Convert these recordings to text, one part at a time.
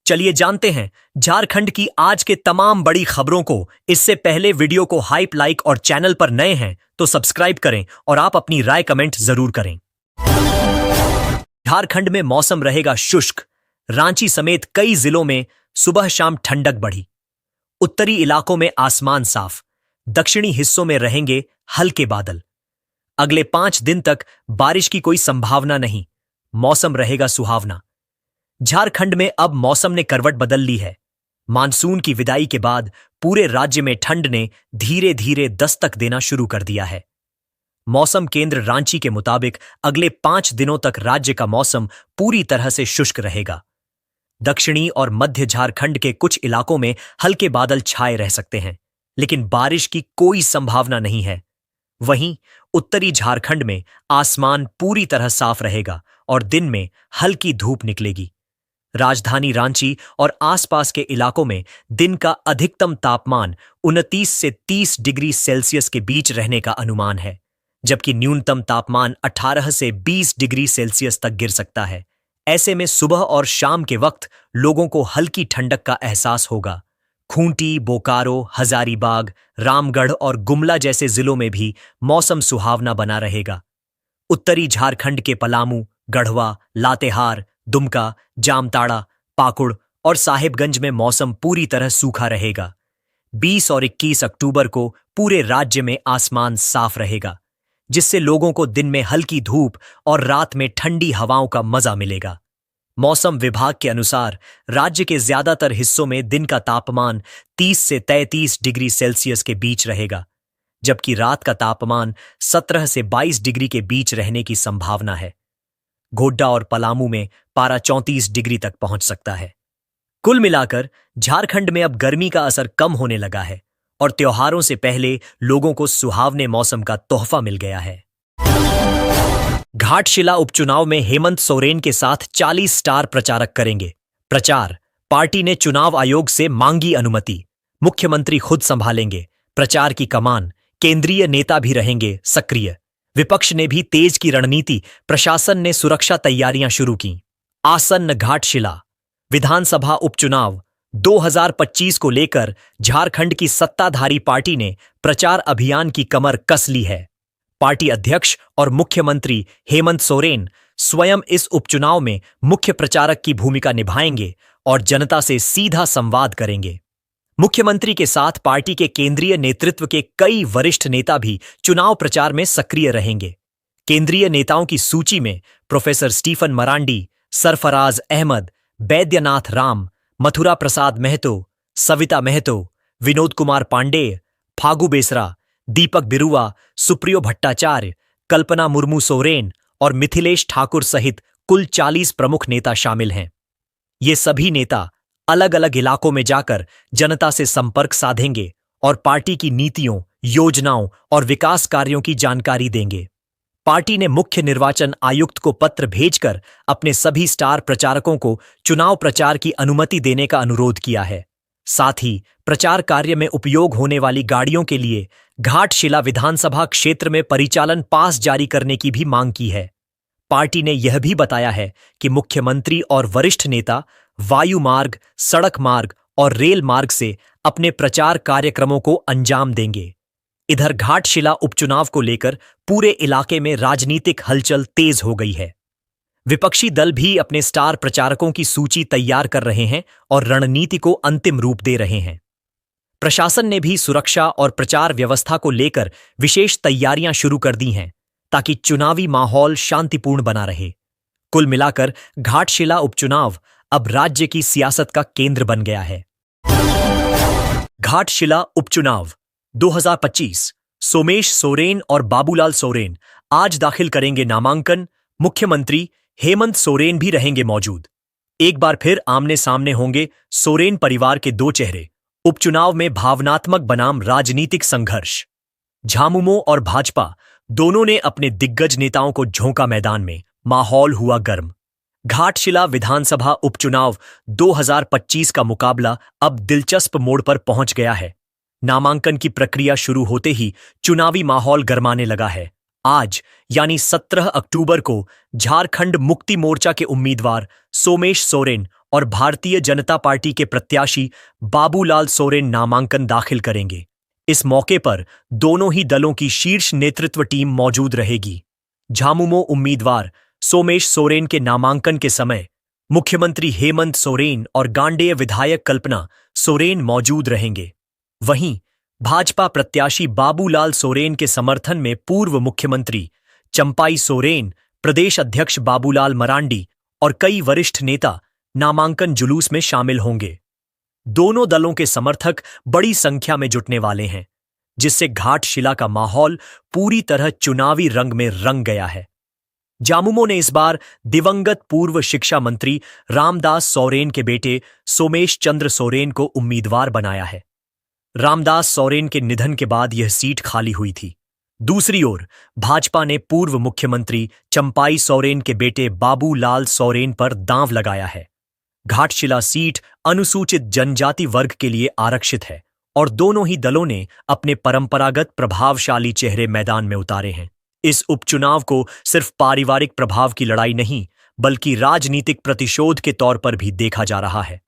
चलिए जानते हैं झारखंड की आज के तमाम बड़ी खबरों को। इससे पहले वीडियो को हाइप लाइक और चैनल पर नए हैं तो सब्सक्राइब करें और आप अपनी राय कमेंट जरूर करें। झारखंड में मौसम रहेगा शुष्क। रांची समेत कई जिलों में सुबह शाम ठंडक बढ़ी। उत्तरी इलाकों में आसमान साफ, दक्षिणी हिस्सों में रहेंगे हल्के बादल। अगले 5 दिन तक बारिश की कोई संभावना नहीं। मौसम रहेगा सुहावना। झारखंड में अब मौसम ने करवट बदल ली है। मानसून की विदाई के बाद पूरे राज्य में ठंड ने धीरे धीरे दस्तक देना शुरू कर दिया है। मौसम केंद्र रांची के मुताबिक अगले 5 दिनों तक राज्य का मौसम पूरी तरह से शुष्क रहेगा। दक्षिणी और मध्य झारखंड के कुछ इलाकों में हल्के बादल छाए रह सकते हैं, लेकिन बारिश की कोई संभावना नहीं है। वहीं उत्तरी झारखंड में आसमान पूरी तरह साफ रहेगा और दिन में हल्की धूप निकलेगी। राजधानी रांची और आसपास के इलाकों में दिन का अधिकतम तापमान 29 से 30 डिग्री सेल्सियस के बीच रहने का अनुमान है, जबकि न्यूनतम तापमान 18 से 20 डिग्री सेल्सियस तक गिर सकता है। ऐसे में सुबह और शाम के वक्त लोगों को हल्की ठंडक का एहसास होगा। खूंटी, बोकारो, हजारीबाग, रामगढ़ और गुमला जैसे जिलों में भी मौसम सुहावना बना रहेगा। उत्तरी झारखंड के पलामू, गढ़वा, लातेहार, दुमका, जामताड़ा, पाकुड़ और साहिबगंज में मौसम पूरी तरह सूखा रहेगा। 20 और 21 अक्टूबर को पूरे राज्य में आसमान साफ रहेगा, जिससे लोगों को दिन में हल्की धूप और रात में ठंडी हवाओं का मजा मिलेगा। मौसम विभाग के अनुसार राज्य के ज्यादातर हिस्सों में दिन का तापमान 30 से 33 डिग्री सेल्सियस के बीच रहेगा, जबकि रात का तापमान 17 से 22 डिग्री के बीच रहने की संभावना है। गोड्डा और पलामू में पारा 34 डिग्री तक पहुंच सकता है। कुल मिलाकर झारखंड में अब गर्मी का असर कम होने लगा है और त्योहारों से पहले लोगों को सुहावने मौसम का तोहफा मिल गया है। घाटशिला उपचुनाव में हेमंत सोरेन के साथ 40 स्टार प्रचारक करेंगे प्रचार। पार्टी ने चुनाव आयोग से मांगी अनुमति। मुख्यमंत्री खुद संभालेंगे प्रचार की कमान। केंद्रीय नेता भी रहेंगे सक्रिय। विपक्ष ने भी तेज की रणनीति। प्रशासन ने सुरक्षा तैयारियां शुरू की। आसन्न घाटशिला विधानसभा उपचुनाव 2025 को लेकर झारखंड की सत्ताधारी पार्टी ने प्रचार अभियान की कमर कस ली है। पार्टी अध्यक्ष और मुख्यमंत्री हेमंत सोरेन स्वयं इस उपचुनाव में मुख्य प्रचारक की भूमिका निभाएंगे और जनता से सीधा संवाद करेंगे। मुख्यमंत्री के साथ पार्टी के केंद्रीय नेतृत्व के कई वरिष्ठ नेता भी चुनाव प्रचार में सक्रिय रहेंगे। केंद्रीय नेताओं की सूची में प्रोफेसर स्टीफन मरांडी, सरफराज अहमद, बैद्यनाथ राम, मथुरा प्रसाद महतो, सविता महतो, विनोद कुमार पांडेय, फागू बेसरा, दीपक बिरुआ, सुप्रियो भट्टाचार्य, कल्पना मुर्मू सोरेन और मिथिलेश ठाकुर सहित कुल 40 प्रमुख नेता शामिल हैं। ये सभी नेता अलग अलग इलाकों में जाकर जनता से संपर्क साधेंगे और पार्टी की नीतियों, योजनाओं और विकास कार्यों की जानकारी देंगे। पार्टी ने मुख्य निर्वाचन आयुक्त को पत्र भेजकर अपने सभी स्टार प्रचारकों को चुनाव प्रचार की अनुमति देने का अनुरोध किया है। साथ ही प्रचार कार्य में उपयोग होने वाली गाड़ियों के लिए घाटशिला विधानसभा क्षेत्र में परिचालन पास जारी करने की भी मांग की है। पार्टी ने यह भी बताया है कि मुख्यमंत्री और वरिष्ठ नेता वायु मार्ग, सड़क मार्ग और रेल मार्ग से अपने प्रचार कार्यक्रमों को अंजाम देंगे। इधर घाटशिला उपचुनाव को लेकर पूरे इलाके में राजनीतिक हलचल तेज हो गई है। विपक्षी दल भी अपने स्टार प्रचारकों की सूची तैयार कर रहे हैं और रणनीति को अंतिम रूप दे रहे हैं। प्रशासन ने भी सुरक्षा और प्रचार व्यवस्था को लेकर विशेष तैयारियां शुरू कर दी हैं, ताकि चुनावी माहौल शांतिपूर्ण बना रहे। कुल मिलाकर घाटशिला उपचुनाव अब राज्य की सियासत का केंद्र बन गया है। घाटशिला उपचुनाव 2025 सोमेश सोरेन और बाबूलाल सोरेन आज दाखिल करेंगे नामांकन। मुख्यमंत्री हेमंत सोरेन भी रहेंगे मौजूद। एक बार फिर आमने सामने होंगे सोरेन परिवार के 2 चेहरे। उपचुनाव में भावनात्मक बनाम राजनीतिक संघर्ष। झामुमो और भाजपा दोनों ने अपने दिग्गज नेताओं को झोंका मैदान में। माहौल हुआ गर्म। घाटशिला विधानसभा उपचुनाव 2025 का मुकाबला अब दिलचस्प मोड़ पर पहुंच गया है। नामांकन की प्रक्रिया शुरू होते ही चुनावी माहौल गरमाने लगा है। आज यानी 17 अक्टूबर को झारखंड मुक्ति मोर्चा के उम्मीदवार सोमेश सोरेन और भारतीय जनता पार्टी के प्रत्याशी बाबूलाल सोरेन नामांकन दाखिल करेंगे। इस मौके पर दोनों ही दलों की शीर्ष नेतृत्व टीम मौजूद रहेगी। झामुमो उम्मीदवार सोमेश सोरेन के नामांकन के समय मुख्यमंत्री हेमंत सोरेन और गांडेय विधायक कल्पना सोरेन मौजूद रहेंगे। वहीं भाजपा प्रत्याशी बाबूलाल सोरेन के समर्थन में पूर्व मुख्यमंत्री चंपाई सोरेन, प्रदेश अध्यक्ष बाबूलाल मरांडी और कई वरिष्ठ नेता नामांकन जुलूस में शामिल होंगे। दोनों दलों के समर्थक बड़ी संख्या में जुटने वाले हैं, जिससे घाटशिला का माहौल पूरी तरह चुनावी रंग में रंग गया है। झामुमो ने इस बार दिवंगत पूर्व शिक्षा मंत्री रामदास सोरेन के बेटे सोमेश चंद्र सोरेन को उम्मीदवार बनाया है। रामदास सोरेन के निधन के बाद यह सीट खाली हुई थी। दूसरी ओर भाजपा ने पूर्व मुख्यमंत्री चंपाई सोरेन के बेटे बाबूलाल सोरेन पर दांव लगाया है। घाटशिला सीट अनुसूचित जनजाति वर्ग के लिए आरक्षित है और दोनों ही दलों ने अपने परंपरागत प्रभावशाली चेहरे मैदान में उतारे हैं। इस उपचुनाव को सिर्फ पारिवारिक प्रभाव की लड़ाई नहीं, बल्कि राजनीतिक प्रतिशोध के तौर पर भी देखा जा रहा है।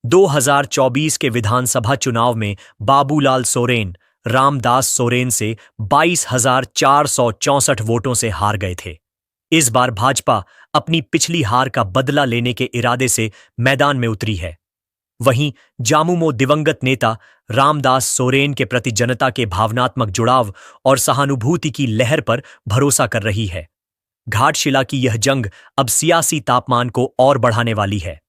2024 के विधानसभा चुनाव में बाबूलाल सोरेन रामदास सोरेन से 22,464 वोटों से हार गए थे। इस बार भाजपा अपनी पिछली हार का बदला लेने के इरादे से मैदान में उतरी है। वहीं झामुमो दिवंगत नेता रामदास सोरेन के प्रति जनता के भावनात्मक जुड़ाव और सहानुभूति की लहर पर भरोसा कर रही है। घाटशिला की यह जंग अब सियासी तापमान को और बढ़ाने वाली है।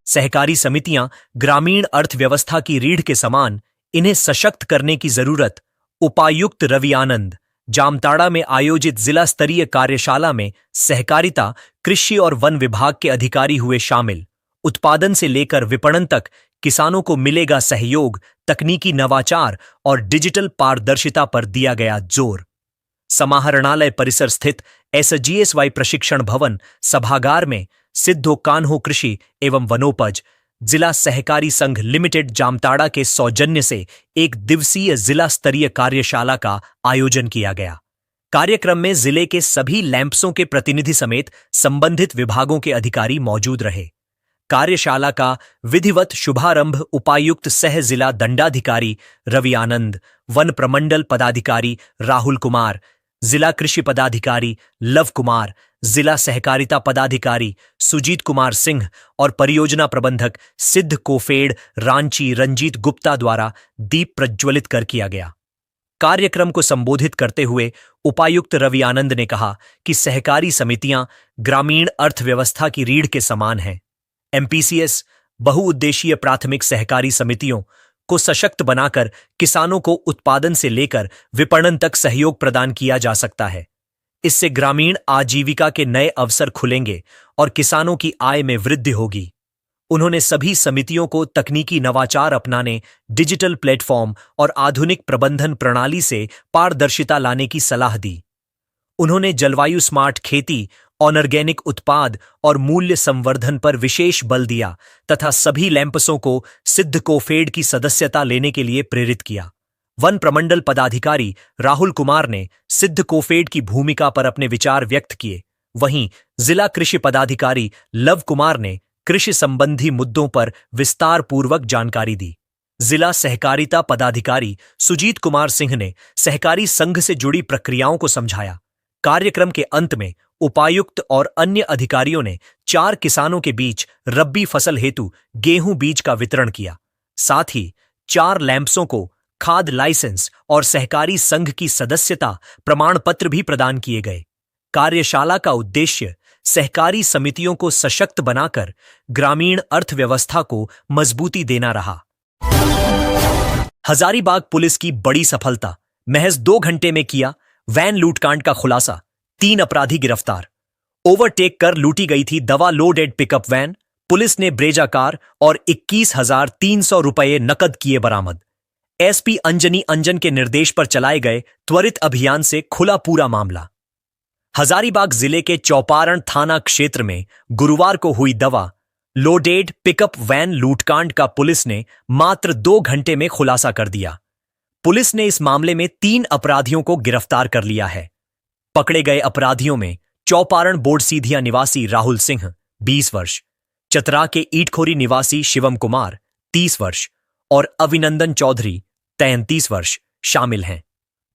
सहकारी समितियां ग्रामीण अर्थव्यवस्था की रीढ़ के समान, इन्हें सशक्त करने की जरूरत। उपायुक्त रवि आनंद जामताड़ा में आयोजित जिला स्तरीय कार्यशाला में सहकारिता, कृषि और वन विभाग के अधिकारी हुए शामिल। उत्पादन से लेकर विपणन तक किसानों को मिलेगा सहयोग, तकनीकी नवाचार और डिजिटल पारदर्शिता पर दिया गया जोर। समाहरणालय परिसर स्थित SGSY प्रशिक्षण भवन सभागार में सिद्धो कान्हो कृषि एवं वनोपज जिला सहकारी संघ लिमिटेड जामताड़ा के सौजन्य से एक दिवसीय जिला स्तरीय कार्यशाला का आयोजन किया गया। कार्यक्रम में जिले के सभी लैंप्सों के प्रतिनिधि समेत संबंधित विभागों के अधिकारी मौजूद रहे। कार्यशाला का विधिवत शुभारंभ उपायुक्त सह जिला दंडाधिकारी रवि आनंद, वन प्रमंडल पदाधिकारी राहुल कुमार, जिला कृषि पदाधिकारी लव कुमार, जिला सहकारिता पदाधिकारी सुजीत कुमार सिंह और परियोजना प्रबंधक सिद्ध कोफेड रांची रंजीत गुप्ता द्वारा दीप प्रज्वलित कर किया गया। कार्यक्रम को संबोधित करते हुए उपायुक्त रवि आनंद ने कहा कि सहकारी समितियां ग्रामीण अर्थव्यवस्था की रीढ़ के समान हैं। MPCS बहुउद्देशीय प्राथमिक सहकारी समितियों को सशक्त बनाकर किसानों को उत्पादन से लेकर विपणन तक सहयोग प्रदान किया जा सकता है। इससे ग्रामीण आजीविका के नए अवसर खुलेंगे और किसानों की आय में वृद्धि होगी। उन्होंने सभी समितियों को तकनीकी नवाचार अपनाने, डिजिटल प्लेटफॉर्म और आधुनिक प्रबंधन प्रणाली से पारदर्शिता लाने की सलाह दी। उन्होंने जलवायु स्मार्ट खेती, ऑर्गेनिक उत्पाद और मूल्य संवर्धन पर विशेष बल दिया तथा सभी लैंपसों को सिद्ध कोफेड की सदस्यता लेने के लिए प्रेरित किया। वन प्रमंडल पदाधिकारी राहुल कुमार ने सिद्ध कोफेड की भूमिका पर अपने विचार व्यक्त किए। वहीं जिला कृषि पदाधिकारी लव कुमार ने कृषि संबंधी मुद्दों पर विस्तार पूर्वक जानकारी दी। जिला सहकारिता पदाधिकारी सुजीत कुमार सिंह ने सहकारी संघ से जुड़ी प्रक्रियाओं को समझाया। कार्यक्रम के अंत में उपायुक्त और अन्य अधिकारियों ने 4 किसानों के बीच रब्बी फसल हेतु गेहूं बीज का वितरण किया। साथ ही 4 लैंप्सों को खाद लाइसेंस और सहकारी संघ की सदस्यता प्रमाण पत्र भी प्रदान किए गए। कार्यशाला का उद्देश्य सहकारी समितियों को सशक्त बनाकर ग्रामीण अर्थव्यवस्था को मजबूती देना रहा। हजारीबाग पुलिस की बड़ी सफलता, महज 2 घंटे में किया वैन लूटकांड का खुलासा, 3 अपराधी गिरफ्तार। ओवरटेक कर लूटी गई थी दवा लोडेड पिकअप वैन, पुलिस ने ब्रेजा कार और 21,300 रुपये नकद किए बरामद। SP अंजनी अंजन के निर्देश पर चलाए गए त्वरित अभियान से खुला पूरा मामला। हजारीबाग जिले के चौपारण थाना क्षेत्र में गुरुवार को हुई दवा लोडेड पिकअप वैन लूटकांड का पुलिस ने मात्र 2 घंटे में खुलासा कर दिया। पुलिस ने इस मामले में 3 अपराधियों को गिरफ्तार कर लिया है। पकड़े गए अपराधियों में चौपारण बोर्डसीधिया निवासी राहुल सिंह, 20 वर्ष, चतरा के ईटखोरी निवासी शिवम कुमार 30 वर्ष और अभिनंदन चौधरी 33 वर्ष शामिल हैं।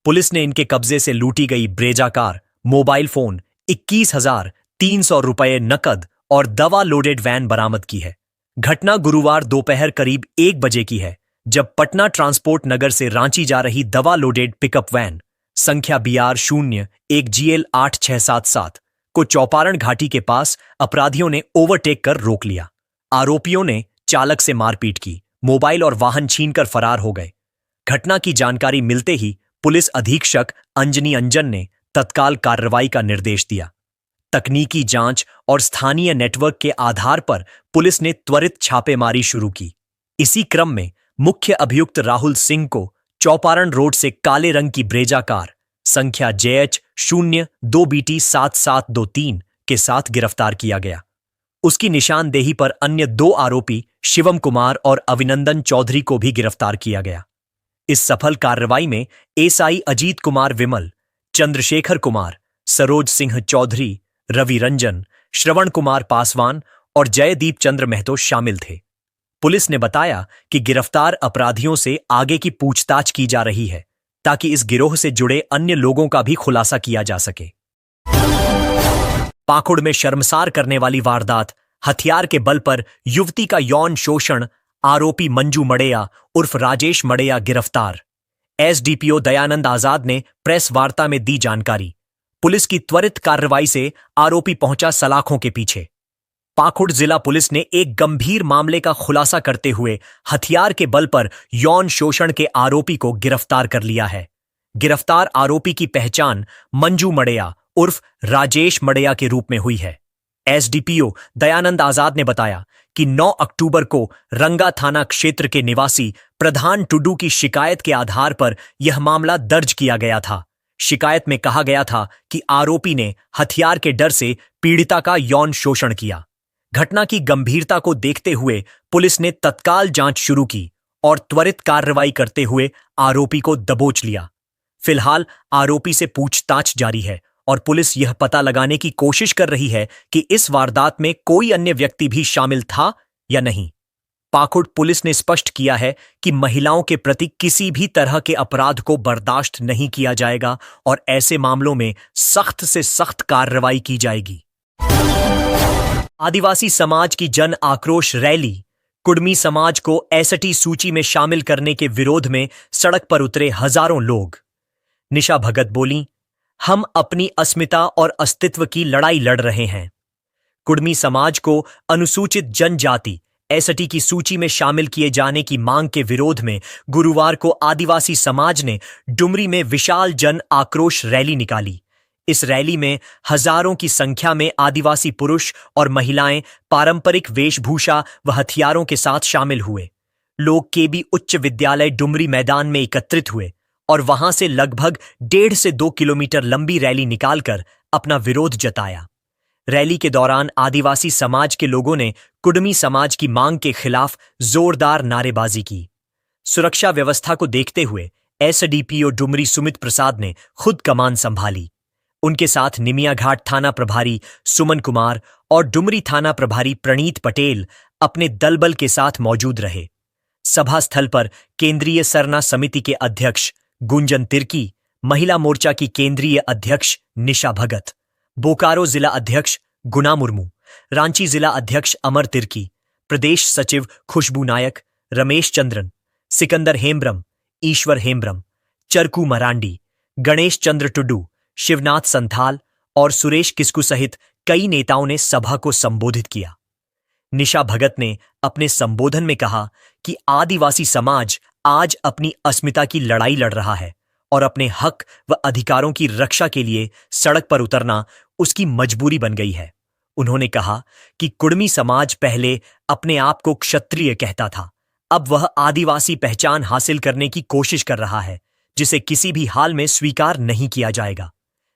पुलिस ने इनके कब्जे से लूटी गई ब्रेजा कार, मोबाइल फोन, 21,300 रुपये नकद और दवा लोडेड वैन बरामद की है। घटना गुरुवार दोपहर करीब 1 बजे की है, जब पटना ट्रांसपोर्ट नगर से रांची जा रही दवा लोडेड पिकअप वैन संख्या BR01GL 8677 को चौपारण घाटी के पास अपराधियों ने ओवरटेक कर रोक लिया। आरोपियों ने चालक से मारपीट की, मोबाइल और वाहन छीनकर फरार हो गए। घटना की जानकारी मिलते ही पुलिस अधीक्षक अंजनी अंजन ने तत्काल कार्रवाई का निर्देश दिया। तकनीकी जांच और स्थानीय नेटवर्क के आधार पर पुलिस ने त्वरित छापेमारी शुरू की। इसी क्रम में मुख्य अभियुक्त राहुल सिंह को चौपारण रोड से काले रंग की ब्रेजा कार संख्या JH02BT 7723 के साथ गिरफ्तार किया गया। उसकी निशानदेही पर अन्य 2 आरोपी शिवम कुमार और अभिनंदन चौधरी को भी गिरफ्तार किया गया। इस सफल कार्रवाई में एसआई अजीत कुमार विमल, चंद्रशेखर कुमार, सरोज सिंह चौधरी, रवि रंजन, श्रवण कुमार पासवान और जयदीप चंद्र महतो शामिल थे। पुलिस ने बताया कि गिरफ्तार अपराधियों से आगे की पूछताछ की जा रही है, ताकि इस गिरोह से जुड़े अन्य लोगों का भी खुलासा किया जा सके। पाकुड़ में शर्मसार करने वाली वारदात, हथियार के बल पर युवती का यौन शोषण, आरोपी मंजू मड़ेया उर्फ राजेश मड़ेया गिरफ्तार। एसडीपीओ दयानंद आजाद ने प्रेस वार्ता में दी जानकारी। पुलिस की त्वरित कार्रवाई से आरोपी पहुंचा सलाखों के पीछे। पाकुड़ जिला पुलिस ने एक गंभीर मामले का खुलासा करते हुए हथियार के बल पर यौन शोषण के आरोपी को गिरफ्तार कर लिया है। गिरफ्तार आरोपी की पहचान मंजू मड़ेया उर्फ राजेश मड़ेया के रूप में हुई है। एसडीपीओ दयानंद आजाद ने बताया कि 9 अक्टूबर को रंगा थाना क्षेत्र के निवासी प्रधान टुडू की शिकायत के आधार पर यह मामला दर्ज किया गया था। शिकायत में कहा गया था कि आरोपी ने हथियार के डर से पीड़िता का यौन शोषण किया। घटना की गंभीरता को देखते हुए पुलिस ने तत्काल जांच शुरू की और त्वरित कार्रवाई करते हुए आरोपी को दबोच लिया। फिलहाल आरोपी से पूछताछ जारी है और पुलिस यह पता लगाने की कोशिश कर रही है कि इस वारदात में कोई अन्य व्यक्ति भी शामिल था या नहीं। पाकुड़ पुलिस ने स्पष्ट किया है कि महिलाओं के प्रति किसी भी तरह के अपराध को बर्दाश्त नहीं किया जाएगा और ऐसे मामलों में सख्त से सख्त कार्रवाई की जाएगी। आदिवासी समाज की जन आक्रोश रैली, कुडमी समाज को एसटी सूची में शामिल करने के विरोध में सड़क पर उतरे हजारों लोग। निशा भगत बोली, हम अपनी अस्मिता और अस्तित्व की लड़ाई लड़ रहे हैं। कुडमी समाज को अनुसूचित जनजाति एसटी की सूची में शामिल किए जाने की मांग के विरोध में गुरुवार को आदिवासी समाज ने डुमरी में विशाल जन आक्रोश रैली निकाली। इस रैली में हजारों की संख्या में आदिवासी पुरुष और महिलाएं पारंपरिक वेशभूषा व हथियारों के साथ शामिल हुए। लोग केबी उच्च विद्यालय डुमरी मैदान में एकत्रित हुए और वहां से लगभग 1.5 से 2 किलोमीटर लंबी रैली निकालकर अपना विरोध जताया। रैली के दौरान आदिवासी समाज के लोगों ने कुडमी समाज की मांग के खिलाफ जोरदार नारेबाजी की। सुरक्षा व्यवस्था को देखते हुए एसडीपीओ डुमरी सुमित प्रसाद ने खुद कमान संभाली। उनके साथ निमियाघाट थाना प्रभारी सुमन कुमार और डुमरी थाना प्रभारी प्रणीत पटेल अपने दलबल के साथ मौजूद रहे। सभा स्थल पर केंद्रीय सरना समिति के अध्यक्ष गुंजन तिर्की, महिला मोर्चा की केंद्रीय अध्यक्ष निशा भगत, बोकारो जिला अध्यक्ष गुना मुर्मू, रांची जिला अध्यक्ष अमर तिर्की, प्रदेश सचिव खुशबू नायक, रमेश चंद्रन, सिकंदर हेम्ब्रम, ईश्वर हेम्ब्रम, चरकू मरांडी, गणेश चंद्र टुडू, शिवनाथ संथाल और सुरेश किस्कू सहित कई नेताओं ने सभा को संबोधित किया। निशा भगत ने अपने संबोधन में कहा कि आदिवासी समाज आज अपनी अस्मिता की लड़ाई लड़ रहा है और अपने हक व अधिकारों की रक्षा के लिए सड़क पर उतरना उसकी मजबूरी बन गई है। उन्होंने कहा कि कुडमी समाज पहले अपने आप को क्षत्रिय कहता था, अब वह आदिवासी पहचान हासिल करने की कोशिश कर रहा है, जिसे किसी भी हाल में स्वीकार नहीं किया जाएगा।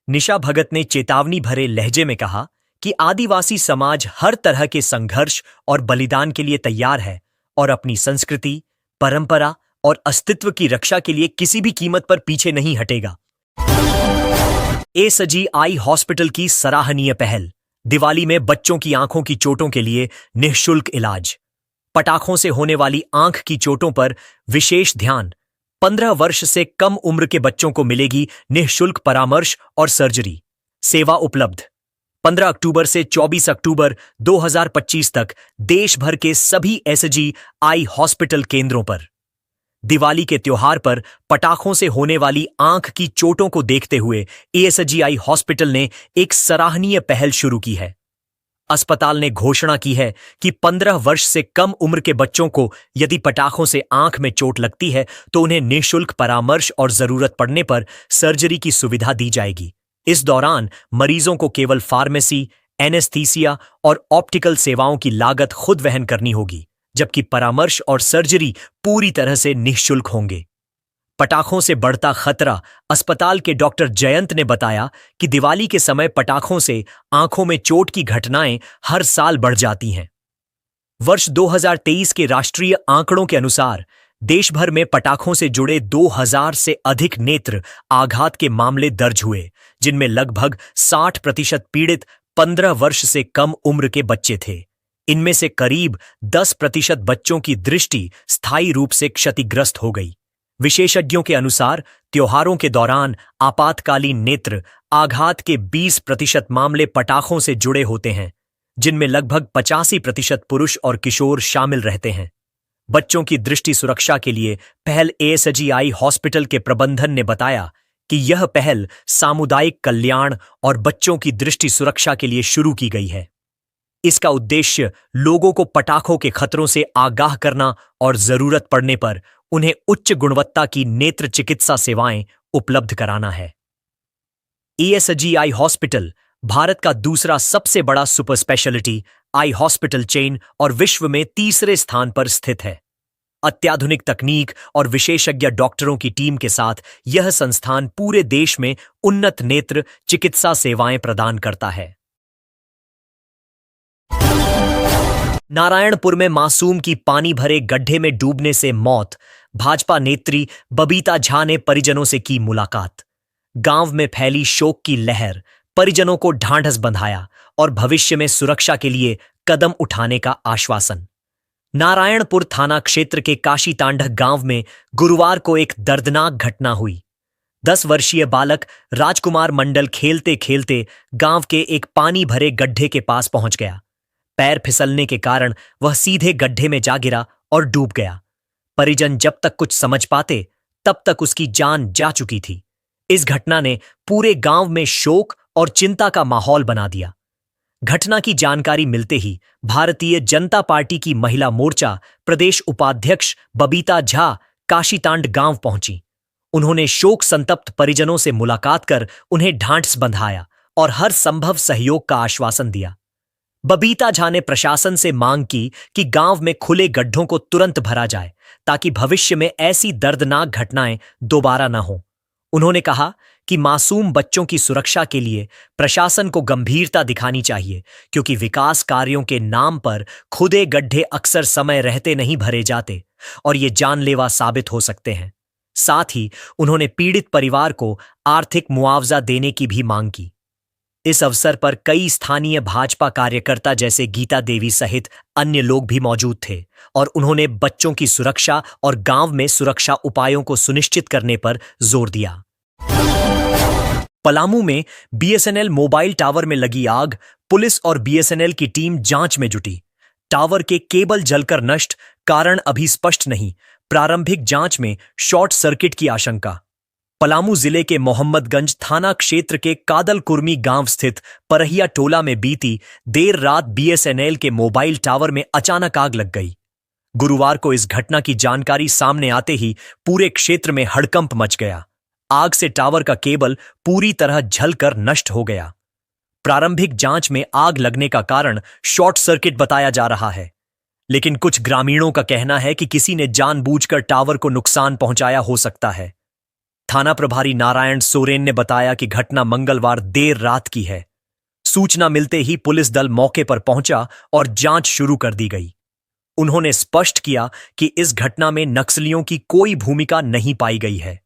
निशा भगत ने चेतावनी भरे लहजे में कहा कि आदिवासी समाज हर तरह के संघर्ष और बलिदान के लिए तैयार है और अपनी संस्कृति, परंपरा और अस्तित्व की रक्षा के लिए किसी भी कीमत पर पीछे नहीं हटेगा। एसजीआई हॉस्पिटल की सराहनीय पहल, दिवाली में बच्चों की आंखों की चोटों के लिए निःशुल्क इलाज। पटाखों से होने वाली आंख की चोटों पर विशेष ध्यान। 15 वर्ष से कम उम्र के बच्चों को मिलेगी निःशुल्क परामर्श और सर्जरी सेवा उपलब्ध। 15 अक्टूबर से 24 अक्टूबर 2025 तक देश भर के सभी एसजी आई हॉस्पिटल केंद्रों पर। दिवाली के त्योहार पर पटाखों से होने वाली आंख की चोटों को देखते हुए एएसजीआई हॉस्पिटल ने एक सराहनीय पहल शुरू की है। अस्पताल ने घोषणा की है कि 15 वर्ष से कम उम्र के बच्चों को यदि पटाखों से आंख में चोट लगती है तो उन्हें निःशुल्क परामर्श और जरूरत पड़ने पर सर्जरी की सुविधा दी जाएगी। इस दौरान मरीजों को केवल फार्मेसी, एनेस्थीसिया और ऑप्टिकल सेवाओं की लागत खुद वहन करनी होगी, जबकि परामर्श और सर्जरी पूरी तरह से निःशुल्क होंगे। पटाखों से बढ़ता खतरा। अस्पताल के डॉक्टर जयंत ने बताया कि दिवाली के समय पटाखों से आंखों में चोट की घटनाएं हर साल बढ़ जाती हैं। वर्ष 2023 के राष्ट्रीय आंकड़ों के अनुसार देश भर में पटाखों से जुड़े 2000 से अधिक नेत्र आघात के मामले दर्ज हुए, जिनमें लगभग 60% पीड़ित 15 वर्ष से कम उम्र के बच्चे थे। इनमें से करीब 10% बच्चों की दृष्टि स्थायी रूप से क्षतिग्रस्त हो गई। विशेषज्ञों के अनुसार त्योहारों के दौरान आपातकालीन नेत्र आघात के 20% मामले पटाखों से जुड़े होते हैं, जिनमें लगभग 85% पुरुष और किशोर शामिल रहते हैं। बच्चों की दृष्टि सुरक्षा के लिए पहल एएसजीआई हॉस्पिटल के प्रबंधन ने बताया कि यह पहल सामुदायिक कल्याण और बच्चों की दृष्टि सुरक्षा के लिए शुरू की गई है। इसका उद्देश्य लोगों को पटाखों के खतरों से आगाह करना और जरूरत पड़ने पर उन्हें उच्च गुणवत्ता की नेत्र चिकित्सा सेवाएं उपलब्ध कराना है। एएसजीआई हॉस्पिटल भारत का दूसरा सबसे बड़ा super speciality eye hospital chain और विश्व में तीसरे स्थान पर स्थित है। अत्याधुनिक तकनीक और विशेषज्ञ डॉक्टरों की टीम के साथ यह संस्थान पूरे देश में उन्नत नेत्र चिकित्सा सेवाएं प्रदान करता है। नारायणपुर में मासूम की पानी भरे गड्ढे में डूबने से मौत। भाजपा नेत्री बबीता झा ने परिजनों से की मुलाकात। गांव में फैली शोक की लहर। परिजनों को ढांढस बंधाया और भविष्य में सुरक्षा के लिए कदम उठाने का आश्वासन। नारायणपुर थाना क्षेत्र के काशीतांडह गांव में गुरुवार को एक दर्दनाक घटना हुई। 10 वर्षीय बालक राजकुमार मंडल खेलते खेलते गांव के एक पानी भरे गड्ढे के पास पहुंच गया। पैर फिसलने के कारण वह सीधे गड्ढे में जा गिरा और डूब गया। परिजन जब तक कुछ समझ पाते तब तक उसकी जान जा चुकी थी। इस घटना ने पूरे गांव में शोक और चिंता का माहौल बना दिया। घटना की जानकारी मिलते ही भारतीय जनता पार्टी की महिला मोर्चा प्रदेश उपाध्यक्ष बबीता झा काशीतांड गांव पहुंची। उन्होंने शोक संतप्त परिजनों से मुलाकात कर उन्हें ढांढस बंधाया और हर संभव सहयोग का आश्वासन दिया। बबीता झा ने प्रशासन से मांग की कि गांव में खुले गड्ढों को तुरंत भरा जाए ताकि भविष्य में ऐसी दर्दनाक घटनाएं दोबारा न हों। उन्होंने कहा कि मासूम बच्चों की सुरक्षा के लिए प्रशासन को गंभीरता दिखानी चाहिए, क्योंकि विकास कार्यों के नाम पर खुदे गड्ढे अक्सर समय रहते नहीं भरे जाते और ये जानलेवा साबित हो सकते हैं। साथ ही उन्होंने पीड़ित परिवार को आर्थिक मुआवजा देने की भी मांग की। इस अवसर पर कई स्थानीय भाजपा कार्यकर्ता जैसे गीता देवी सहित अन्य लोग भी मौजूद थे और उन्होंने बच्चों की सुरक्षा और गांव में सुरक्षा उपायों को सुनिश्चित करने पर जोर दिया। पलामू में बीएसएनएल मोबाइल टावर में लगी आग। पुलिस और बीएसएनएल की टीम जांच में जुटी। टावर के केबल जलकर नष्ट, कारण अभी स्पष्ट नहीं। प्रारंभिक जांच में शॉर्ट सर्किट की आशंका। पलामू जिले के मोहम्मदगंज थाना क्षेत्र के कादल कुर्मी गांव स्थित परहिया टोला में बीती देर रात बीएसएनएल के मोबाइल टावर में अचानक आग लग गई। गुरुवार को इस घटना की जानकारी सामने आते ही पूरे क्षेत्र में हड़कंप मच गया। आग से टावर का केबल पूरी तरह जलकर नष्ट हो गया। प्रारंभिक जांच में आग लगने का कारण शॉर्ट सर्किट बताया जा रहा है, लेकिन कुछ ग्रामीणों का कहना है कि किसी ने जानबूझकर टावर को नुकसान पहुंचाया हो सकता है। थाना प्रभारी नारायण सोरेन ने बताया कि घटना मंगलवार देर रात की है। सूचना मिलते ही पुलिस दल मौके पर पहुंचा और जांच शुरू कर दी गई। उन्होंने स्पष्ट किया कि इस घटना में नक्सलियों की कोई भूमिका नहीं पाई गई है।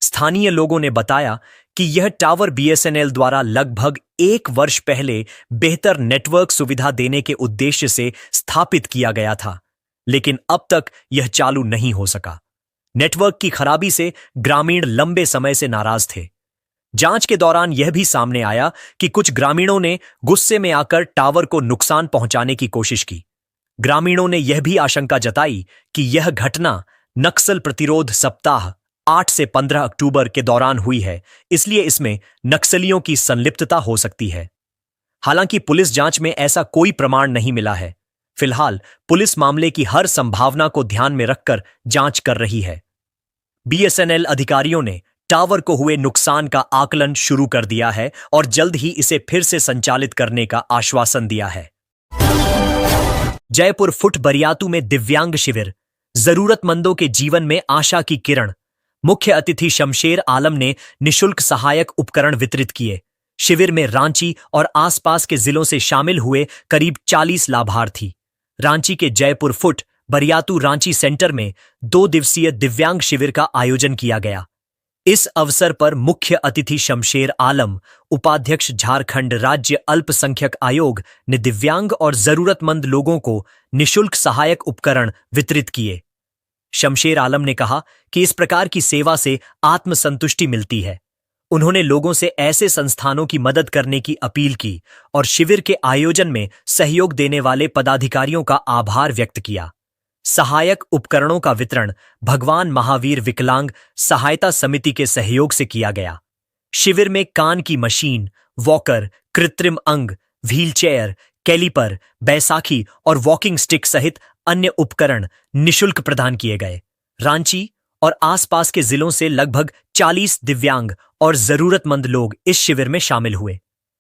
स्थानीय लोगों ने बताया कि यह टावर बीएसएनएल द्वारा लगभग 1 वर्ष पहले बेहतर नेटवर्क सुविधा देने के उद्देश्य से स्थापित किया गया था, लेकिन अब तक यह चालू नहीं हो सका। नेटवर्क की खराबी से ग्रामीण लंबे समय से नाराज थे। जांच के दौरान यह भी सामने आया कि कुछ ग्रामीणों ने गुस्से में आकर टावर को नुकसान पहुंचाने की कोशिश की। ग्रामीणों ने यह भी आशंका जताई कि यह घटना नक्सल प्रतिरोध सप्ताह 8 से 15 अक्टूबर के दौरान हुई है, इसलिए इसमें नक्सलियों की संलिप्तता हो सकती है। हालांकि पुलिस जांच में ऐसा कोई प्रमाण नहीं मिला है। फिलहाल पुलिस मामले की हर संभावना को ध्यान में रखकर जांच कर रही है। बीएसएनएल अधिकारियों ने टावर को हुए नुकसान का आकलन शुरू कर दिया है और जल्द ही इसे फिर से संचालित करने का आश्वासन दिया है। जयपुर फुट बरियातू में दिव्यांग शिविर, जरूरतमंदों के जीवन में आशा की किरण। मुख्य अतिथि शमशेर आलम ने निशुल्क सहायक उपकरण वितरित किए। शिविर में रांची और आसपास के जिलों से शामिल हुए करीब 40 लाभार्थी। रांची के जयपुर फुट बरियातू रांची सेंटर में 2 दिवसीय दिव्यांग शिविर का आयोजन किया गया। इस अवसर पर मुख्य अतिथि शमशेर आलम, उपाध्यक्ष झारखंड राज्य अल्पसंख्यक आयोग, ने दिव्यांग और जरूरतमंद लोगों को निशुल्क सहायक उपकरण वितरित किए। शमशेर आलम ने कहा कि इस प्रकार की सेवा से आत्मसंतुष्टि मिलती है। उन्होंने लोगों से ऐसे संस्थानों की मदद करने की अपील की और शिविर के आयोजन में सहयोग देने वाले पदाधिकारियों का आभार व्यक्त किया। सहायक उपकरणों का वितरण भगवान महावीर विकलांग सहायता समिति के सहयोग से किया गया। शिविर में कान की मशीन, वॉकर, कृत्रिम अंग, व्हीलचेयर, कैलिपर, बैसाखी और वॉकिंग स्टिक सहित अन्य उपकरण निशुल्क प्रदान किए गए। रांची और आसपास के जिलों से लगभग 40 दिव्यांग और जरूरतमंद लोग इस शिविर में शामिल हुए।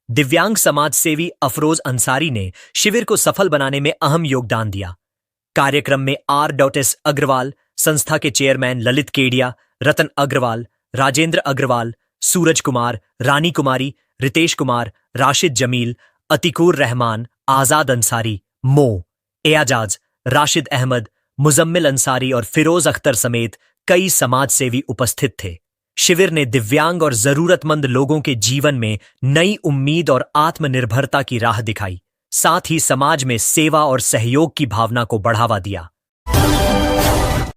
दिव्यांग समाज सेवी अफरोज अंसारी ने शिविर को सफल बनाने में अहम योगदान दिया। कार्यक्रम में R.S. अग्रवाल, संस्था के चेयरमैन ललित केडिया, रतन अग्रवाल, राजेंद्र अग्रवाल, सूरज कुमार, रानी कुमारी, रितेश कुमार, राशिद जमील, अतिकुर रहमान, आजाद अंसारी, एजाज, राशिद अहमद, मुजम्मिल अंसारी और फिरोज अख्तर समेत कई समाजसेवी उपस्थित थे। शिविर ने दिव्यांग और जरूरतमंद लोगों के जीवन में नई उम्मीद और आत्मनिर्भरता की राह दिखाई, साथ ही समाज में सेवा और सहयोग की भावना को बढ़ावा दिया।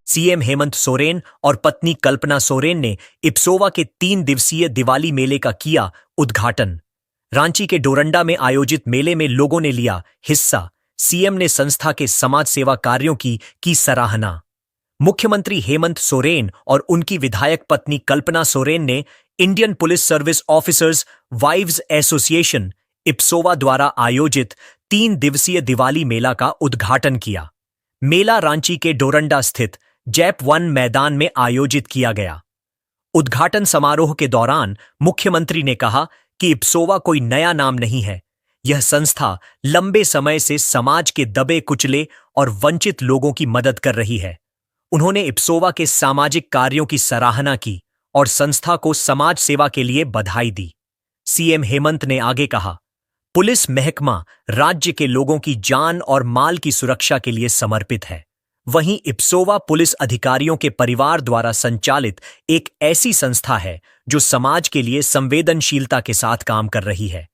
सीएम हेमंत सोरेन और पत्नी कल्पना सोरेन ने इप्सोवा के 3 दिवसीय दिवाली मेले का किया उद्घाटन। रांची के डोरंडा में आयोजित मेले में लोगों ने लिया हिस्सा। सीएम ने संस्था के समाज सेवा कार्यों की सराहना। मुख्यमंत्री हेमंत सोरेन और उनकी विधायक पत्नी कल्पना सोरेन ने Indian police service officers wives association इप्सोवा द्वारा आयोजित 3 दिवसीय दिवाली मेला का उद्घाटन किया। मेला रांची के डोरंडा स्थित जैप 1 मैदान में आयोजित किया गया। उद्घाटन समारोह के दौरान मुख्यमंत्री ने कहा कि इप्सोवा कोई नया नाम नहीं है। यह संस्था लंबे समय से समाज के दबे कुचले और वंचित लोगों की मदद कर रही है। उन्होंने इप्सोवा के सामाजिक कार्यों की सराहना की और संस्था को समाज सेवा के लिए बधाई दी। सीएम हेमंत ने आगे कहा, पुलिस महकमा राज्य के लोगों की जान और माल की सुरक्षा के लिए समर्पित है। वहीं इप्सोवा पुलिस अधिकारियों के परिवार द्वारा संचालित एक ऐसी संस्था है जो समाज के लिए संवेदनशीलता के साथ काम कर रही है।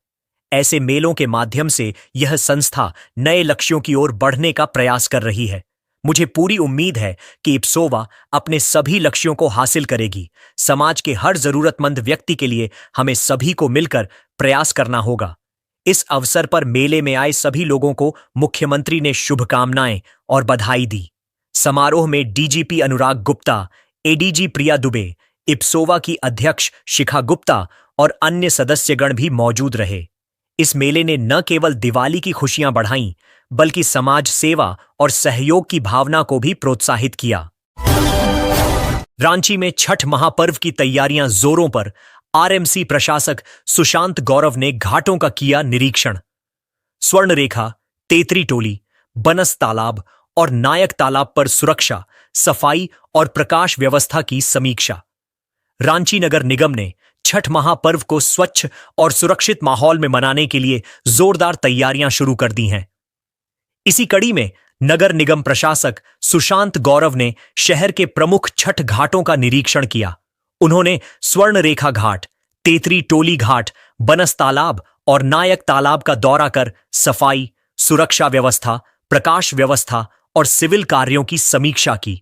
ऐसे मेलों के माध्यम से यह संस्था नए लक्ष्यों की ओर बढ़ने का प्रयास कर रही है। मुझे पूरी उम्मीद है कि इप्सोवा अपने सभी लक्ष्यों को हासिल करेगी। समाज के हर जरूरतमंद व्यक्ति के लिए हमें सभी को मिलकर प्रयास करना होगा। इस अवसर पर मेले में आए सभी लोगों को मुख्यमंत्री ने शुभकामनाएं और बधाई दी। समारोह में डीजीपी अनुराग गुप्ता, एडीजी प्रिया दुबे, इप्सोवा की अध्यक्ष शिखा गुप्ता और अन्य सदस्यगण भी मौजूद रहे। इस मेले ने न केवल दिवाली की खुशियां बढ़ाईं, बल्कि समाज सेवा और सहयोग की भावना को भी प्रोत्साहित किया। रांची में छठ महापर्व की तैयारियां जोरों पर। आरएमसी प्रशासक सुशांत गौरव ने घाटों का किया निरीक्षण। स्वर्ण रेखा, तेतरी टोली, बनस तालाब और नायक तालाब पर सुरक्षा, सफाई और प्रकाश व्यवस्था की समीक्षा। रांची नगर निगम ने छठ महापर्व को स्वच्छ और सुरक्षित माहौल में मनाने के लिए जोरदार तैयारियां शुरू कर दी हैं। इसी कड़ी में नगर निगम प्रशासक सुशांत गौरव ने शहर के प्रमुख छठ घाटों का निरीक्षण किया। उन्होंने स्वर्ण रेखा घाट, तेतरी टोली घाट, बनस तालाब और नायक तालाब का दौरा कर सफाई, सुरक्षा व्यवस्था, प्रकाश व्यवस्था और सिविल कार्यों की समीक्षा की।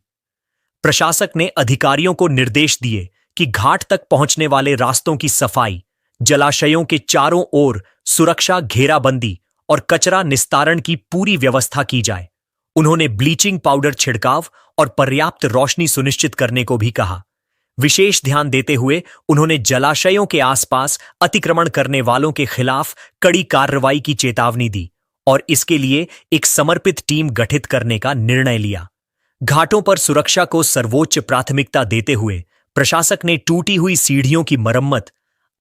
प्रशासक ने अधिकारियों को निर्देश दिए कि घाट तक पहुंचने वाले रास्तों की सफाई, जलाशयों के चारों ओर सुरक्षा घेराबंदी और कचरा निस्तारण की पूरी व्यवस्था की जाए। उन्होंने ब्लीचिंग पाउडर छिड़काव और पर्याप्त रोशनी सुनिश्चित करने को भी कहा। विशेष ध्यान देते हुए उन्होंने जलाशयों के आसपास अतिक्रमण करने वालों के खिलाफ कड़ी कार्रवाई की चेतावनी दी और इसके लिए एक समर्पित टीम गठित करने का निर्णय लिया। घाटों पर सुरक्षा को सर्वोच्च प्राथमिकता देते हुए प्रशासक ने टूटी हुई सीढ़ियों की मरम्मत,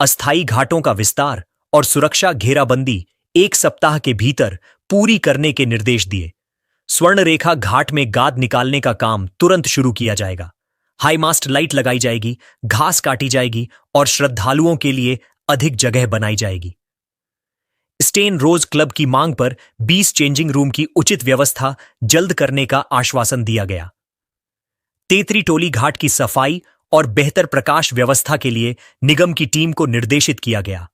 अस्थायी घाटों का विस्तार और सुरक्षा घेराबंदी 1 सप्ताह के भीतर पूरी करने के निर्देश दिए। स्वर्ण रेखा घाट में गाद निकालने का काम तुरंत शुरू किया जाएगा। हाई मास्ट लाइट लगाई जाएगी, घास काटी जाएगी और श्रद्धालुओं के लिए अधिक जगह बनाई जाएगी। स्टेन रोज क्लब की मांग पर 20 चेंजिंग रूम की उचित व्यवस्था जल्द करने का आश्वासन दिया गया। तेतरी टोली घाट की सफाई और बेहतर प्रकाश व्यवस्था के लिए निगम की टीम को निर्देशित किया गया।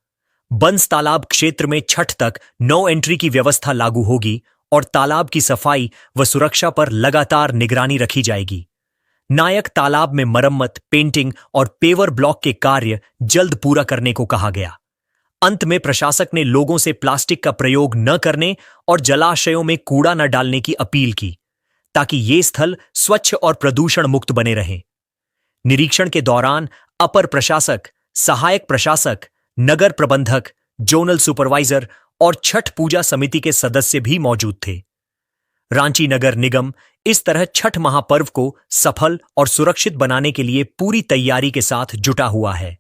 बंस तालाब क्षेत्र में छठ तक नो एंट्री की व्यवस्था लागू होगी और तालाब की सफाई व सुरक्षा पर लगातार निगरानी रखी जाएगी। नायक तालाब में मरम्मत, पेंटिंग और पेवर ब्लॉक के कार्य जल्द पूरा करने को कहा गया। अंत में प्रशासक ने लोगों से प्लास्टिक का प्रयोग न करने और जलाशयों में कूड़ा न डालने की अपील की, ताकि ये स्थल स्वच्छ और प्रदूषण मुक्त बने रहें। निरीक्षण के दौरान अपर प्रशासक, सहायक प्रशासक, नगर प्रबंधक, जोनल सुपरवाइजर और छठ पूजा समिति के सदस्य भी मौजूद थे। रांची नगर निगम इस तरह छठ महापर्व को सफल और सुरक्षित बनाने के लिए पूरी तैयारी के साथ जुटा हुआ है।